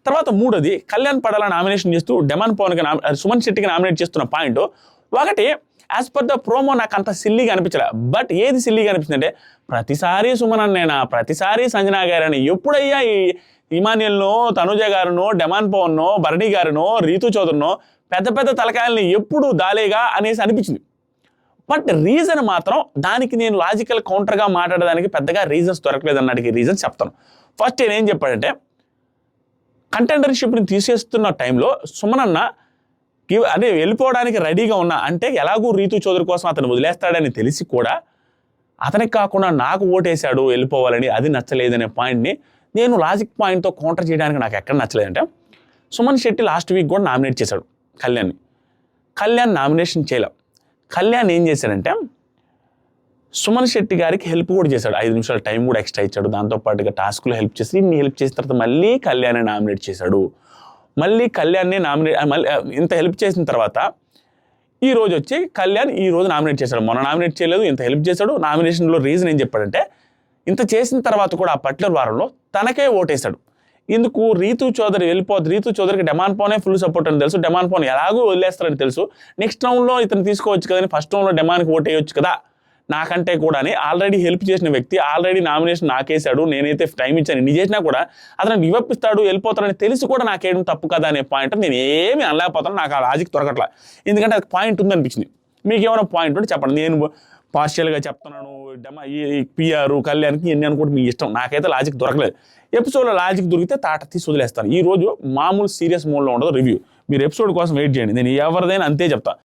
తర్వాత మూడోది కళ్యాణ్ పడాల నామినేషన్ చేస్తూ డెమాన్ పవన్కి సుమన్ శెట్టికి నామినేట్ చేస్తున్న పాయింట్ ఒకటి యాజ్ పర్ ద ప్రోమో నాకు అంత సిల్లీగా అనిపించలే. బట్ ఏది సిల్లీగా అనిపించిందంటే ప్రతిసారి సుమన్ అన్నేనా, ప్రతిసారి సంజనా గారని, ఎప్పుడయ్యా ఈ ఇమాన్యుల్నో తనుజ గారునో డెమాన్ పవన్నో భరణి గారునో రీతు చౌదరినో పెద్ద పెద్ద తలకాయల్ని ఎప్పుడు దాలేగా అనేసి అనిపించింది. బట్ రీజన్ మాత్రం దానికి నేను లాజికల్ కౌంటర్గా మాట్లాడడానికి పెద్దగా రీజన్స్ దొరకలేదు అన్నటికి రీజన్స్ చెప్తాను. ఫస్ట్ నేనేం చెప్పాడంటే కంటెండర్షిప్ని తీసేస్తున్న టైంలో సుమనన్న అదే వెళ్ళిపోవడానికి రెడీగా ఉన్నా, అంటే ఎలాగూ రీతు చౌదరి కోసం అతను వదిలేస్తాడని తెలిసి కూడా అతనికి కాకుండా నాకు ఓటేశాడు వెళ్ళిపోవాలని, అది నచ్చలేదనే పాయింట్ని నేను లాజిక్ పాయింట్తో కౌంటర్ చేయడానికి నాకు ఎక్కడ నచ్చలేదంటే సుమన్ శెట్టి లాస్ట్ వీక్ కూడా నామినేట్ చేశాడు కళ్యాణ్ని. కళ్యాణ్ నామినేషన్ చేయలేం. కళ్యాణ్ ఏం చేశాడంటే సుమన్ శెట్టి గారికి హెల్ప్ కూడా చేశాడు, 5 నిమిషాల టైం కూడా ఎక్స్ట్రా ఇచ్చాడు. దాంతోపాటుగా టాస్క్లో హెల్ప్ చేసి ఇన్ని హెల్ప్ చేసిన తర్వాత మళ్ళీ కళ్యాణ్ని నామినేట్ చేశాడు. మళ్ళీ కళ్యాణ్ని మళ్ళీ ఇంత హెల్ప్ చేసిన తర్వాత ఈ రోజు వచ్చి కళ్యాణ్ ఈ రోజు నామినేట్ చేశాడు. మొన్న నామినేట్ చేయలేదు, ఇంత హెల్ప్ చేశాడు. నామినేషన్లో రీజన్ ఏం చెప్పాడంటే ఇంత చేసిన తర్వాత కూడా ఆ పర్టికులర్ వారంలో తనకే ఓటేశాడు. ఇందుకు రీతు చౌదరి వెళ్ళిపోద్ది, రీతు చౌదరికి డెమాన్ పవనే ఫుల్ సపోర్ట్ అని తెలుసు, డెమాన్ పవన్ ఎలాగో వదిలేస్తారని తెలుసు, నెక్స్ట్ రౌండ్లో ఇతను తీసుకోవచ్చు కదని ఫస్ట్ రౌండ్లో డెమాన్కి ఓటేయొచ్చు కదా నాకంటే కూడా అని ఆల్రెడీ హెల్ప్ చేసిన వ్యక్తి, ఆల్రెడీ నామినేషన్ నాకేశాడు, నేనైతే టైం ఇచ్చాను, ఇన్ని చేసినా కూడా అతను గివప్ ఇస్తాడు వెళ్ళిపోతాడని తెలిసి కూడా నాకేయడం తప్పు కదా అనే పాయింట్ నేను ఏమీ అనలేకపోతాను. నాకు ఆ లాజిక్ దొరకట్లా, ఎందుకంటే అది పాయింట్ ఉందనిపించింది. మీకు ఏమైనా పాయింట్ ఉంటే చెప్పండి. నేను పార్షియల్గా చెప్తున్నాను, ఈ పిఆర్ కళ్యాణ్కి ఎన్ని అనుకుంటే మీ ఇష్టం, నాకైతే లాజిక్ దొరకలేదు. ఎపిసోడ్లో లాజిక్ దొరికితే తాట తీసి వదిలేస్తాను. ఈ రోజు మామూలు సీరియస్ మోడ్లో ఉండదు రివ్యూ. మీరు ఎపిసోడ్ కోసం వెయిట్ చేయండి, నేను ఎవరిదైనా అంతే చెప్తా.